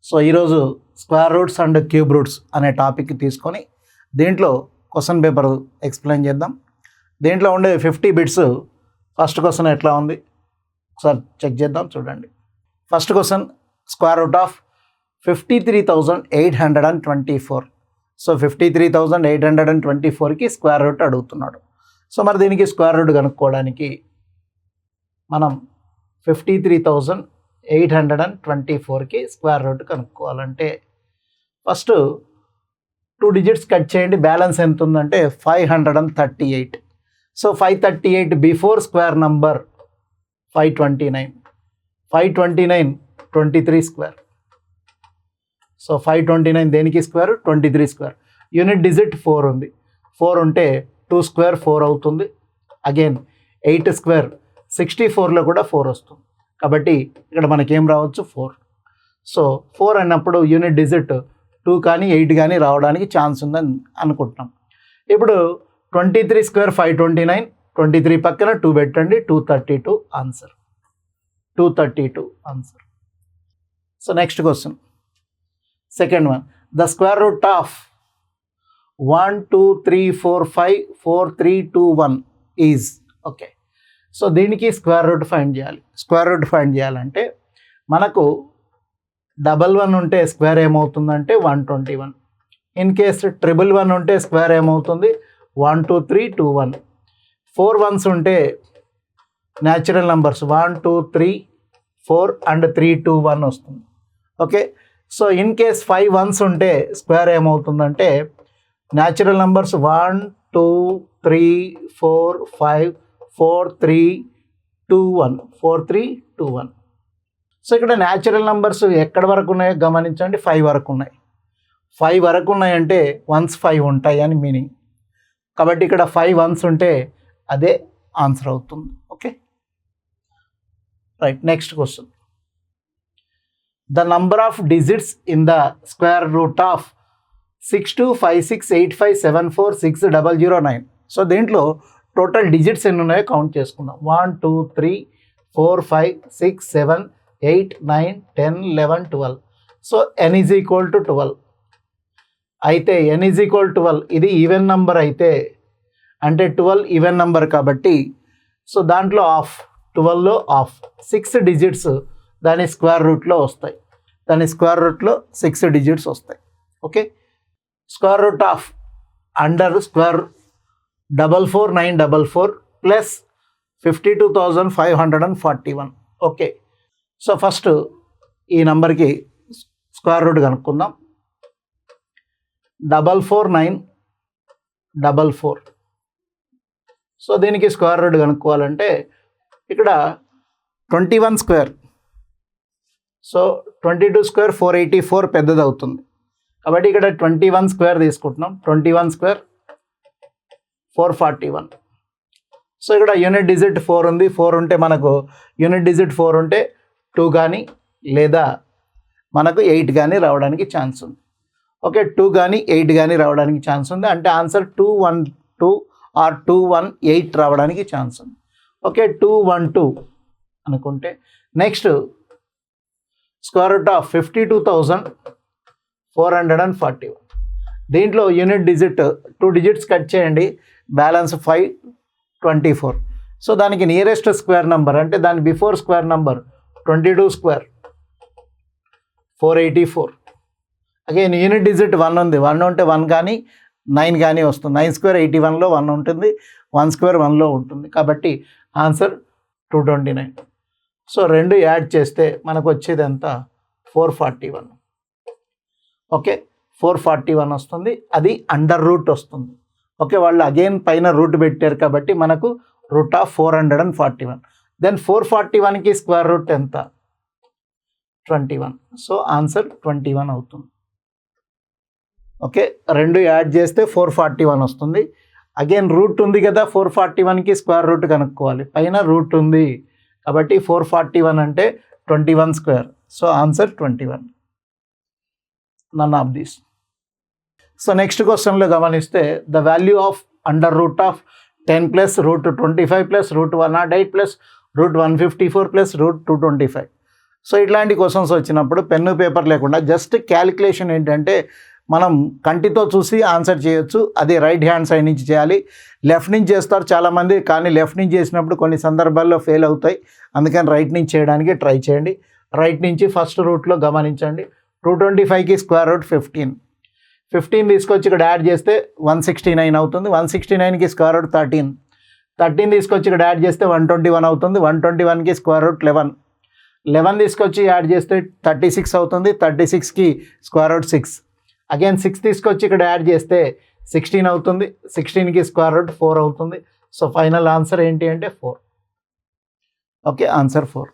So ఈరోజు square roots and cube roots అనే topic తీసుకొని దీంట్లో క్వశ్చన్ పేపర్ ఎక్స్ప్లెయిన్ చేద్దాం. దీంట్లో ఉండే 50 బిట్స్ ఫస్ట్ క్వశ్చన్ ఎట్లా ఉంది ఒకసారి చెక్ చేద్దాం. చూడండి, first question square root of 53,824. So 53,824కి స్క్వేర్ రూట్ అడుగుతున్నాడు. సో మరి దీనికి స్క్వేర్ రూట్ కనుక్కోవడానికి మనం 53,824కి స్క్వేర్ రూట్ కనుక్కోవాలంటే ఫస్ట్ 2 డిజిట్స్ కట్ చేయండి. బ్యాలెన్స్ ఎంత ఉందంటే 538. So 538 before square number 529. 529 23 square. So 529 దేనికి స్క్వేర్? 23 స్క్వేర్. యూనిట్ డిజిట్ 4 ఉంది. 4 ఉంటే 2 స్క్వేర్ 4 అవుతుంది. అగైన్ 8 స్క్వేర్ 64లో కూడా 4 వస్తుంది. కాబట్టి ఇక్కడ మనకేం రావచ్చు? 4. సో 4 అన్నప్పుడు యూనిట్ డిజిట్ 2 కానీ 8 కానీ రావడానికి ఛాన్స్ ఉందని అనుకుంటున్నాం. ఇప్పుడు 23 స్క్వేర్ 529, 23 పక్కన 2 పెట్టండి, 232 answer. 232 answer. So next question, second one, the square root of 1 2 3 4 5 4 3 2 1 is okay. So దీనికి స్క్వేర్ రూట్ ఫైండ్ చేయాలి. స్క్వేర్ రూట్ ఫైండ్ చేయాలంటే మనకు 1 ఉంటే స్క్వేర్ ఏమవుతుందంటే 121. ఇన్ కేస్ 1 ఉంటే స్క్వేర్ ఏమవుతుంది? 1 2 3 2 1. 4 1s ఉంటే న్యాచురల్ నంబర్స్ 1 2 3 4 అండ్ 3 2 1 వస్తుంది. Okay. So in case 5 1s ఉంటే స్క్వేర్ ఏమవుతుందంటే న్యాచురల్ నంబర్స్ 1 2 3 4 5 4 3 2 1 4 3 2 1. సో ఇక్కడ న్యాచురల్ నంబర్స్ ఎక్కడి వరకు ఉన్నాయో గమనించండి. 5 వరకు ఉన్నాయి. 5 వరకు ఉన్నాయంటే 1s 5 ఉంటాయి అని మీనింగ్. కాబట్టి ఇక్కడ 5 1s ఉంటే అదే ఆన్సర్ అవుతుంది. Okay right. Next question, the number of digits in the square root of 625685746009. So దీంట్లో టోటల్ డిజిట్స్ ఎన్ని ఉన్నాయో కౌంట్ చేసుకుందాం. 1 2 3 4 5 6 7 8 9 10 11 12. So n is equal to 12. అయితే n ఈజ్ ఈక్వల్ 12 ఇది ఈవెన్ నంబర్ అయితే అంటే 12 ఈవెన్ నంబర్ కాబట్టి సో దాంట్లో ఆఫ్ 12లో ఆఫ్ 6 డిజిట్స్ దాని స్క్వేర్ రూట్లో వస్తాయి. దాని స్క్వేర్ రూట్లో 6 డిజిట్స్ వస్తాయి. Okay. Square root of under square 44944 plus 52,541. Okay. So first ఈ నెంబర్కి స్క్వేర్ రూట్ కనుక్కుందాం. 44944. సో దీనికి స్క్వేర్ రూట్ కనుక్కోవాలంటే ఇక్కడ 21 స్క్వేర్. సో 22 స్క్వేర్ 484 పెద్దది అవుతుంది. కాబట్టి ఇక్కడ 21 స్క్వేర్ తీసుకుంటున్నాం. 21 స్క్వేర్ 441. సో ఇక్కడ యూనిట్ డిజిట్ 4 ఉంది. 4 ఉంటే మనకు యూనిట్ డిజిట్ 4 ఉంటే 2 కానీ లేదా మనకు 8 కానీ రావడానికి ఛాన్స్ ఉంది. ఓకే, 2 కానీ 8 కానీ రావడానికి ఛాన్స్ ఉంది. అంటే ఆన్సర్ 212 ఆర్ 218 రావడానికి ఛాన్స్ ఉంది. ఓకే, 212 అనుకుంటే నెక్స్ట్ స్క్వేర్ రూట్ ఆఫ్ 52,441. దీంట్లో యూనిట్ డిజిట్ 2 డిజిట్స్ కట్ చేయండి. బ్యాలెన్స్ 524. సో దానికి నియరెస్ట్ స్క్వేర్ నెంబర్ అంటే దాని before square number 22 square 484. Again unit digit 1 ఉంది. 1 ఉంటే 1 కానీ 9 కానీ వస్తుంది. 9 స్క్వేర్ 81లో 1 ఉంటుంది. 1 స్క్వేర్ 1లో ఉంటుంది. కాబట్టి ఆన్సర్ 229. సో 2 యాడ్ చేస్తే మనకు వచ్చేది ఎంత? 441. ఓకే, 441 వస్తుంది. అది అండర్ రూట్ వస్తుంది. ఓకే, వాళ్ళు అగైన్ పైన రూట్ పెట్టారు కాబట్టి మనకు రూట్ ఆఫ్ 441. దెన్ 441కి స్క్వేర్ రూట్ ఎంత? 21. సో ఆన్సర్ 21 అవుతుంది. ఓకే, 2 యాడ్ చేస్తే 441 వస్తుంది. అగైన్ రూట్ ఉంది కదా, 441కి స్క్వేర్ రూట్ కనుక్కోవాలి. పైన రూట్ ఉంది కాబట్టి 441 అంటే 21 square. So answer 21. None of this. So next క్వశ్చన్లో గమనిస్తే the value of under root of 10 plus root 25 plus root 108 plus root 154 plus root 225. So ఇట్లాంటి క్వశ్చన్స్ వచ్చినప్పుడు పెన్ను పేపర్ లేకుండా జస్ట్ క్యాలిక్యులేషన్ ఏంటంటే మనం కంటితో చూసి ఆన్సర్ చేయొచ్చు. అది రైట్ హ్యాండ్ సైడ్ నుంచి చేయాలి. లెఫ్ట్ నుంచి చేస్తారు చాలామంది, కానీ లెఫ్ట్ నుంచి చేసినప్పుడు కొన్ని సందర్భాల్లో ఫెయిల్ అవుతాయి. అందుకని రైట్ నుంచి చేయడానికి ట్రై చేయండి. రైట్ నుంచి ఫస్ట్ రూట్లో గమనించండి. 225కి స్క్వేర్ రూట్ 15. 15 తీసుకొచ్చి ఇక్కడ యాడ్ చేస్తే 169 అవుతుంది. 169కి స్క్వేర్ రూట్ 13. 13 తీసుకొచ్చి ఇక్కడ యాడ్ చేస్తే 121 అవుతుంది. 121కి స్క్వేర్ రూట్ 11. 11 తీసుకొచ్చి యాడ్ చేస్తే 36 అవుతుంది. 36కి స్క్వేర్ రూట్ 6. అగైన్ 6 తీసుకొచ్చి ఇక్కడ యాడ్ చేస్తే 16 అవుతుంది. 16కి స్క్వేర్ రూట్ 4 అవుతుంది. సో ఫైనల్ ఆన్సర్ ఏంటి అంటే 4. Okay, answer 4.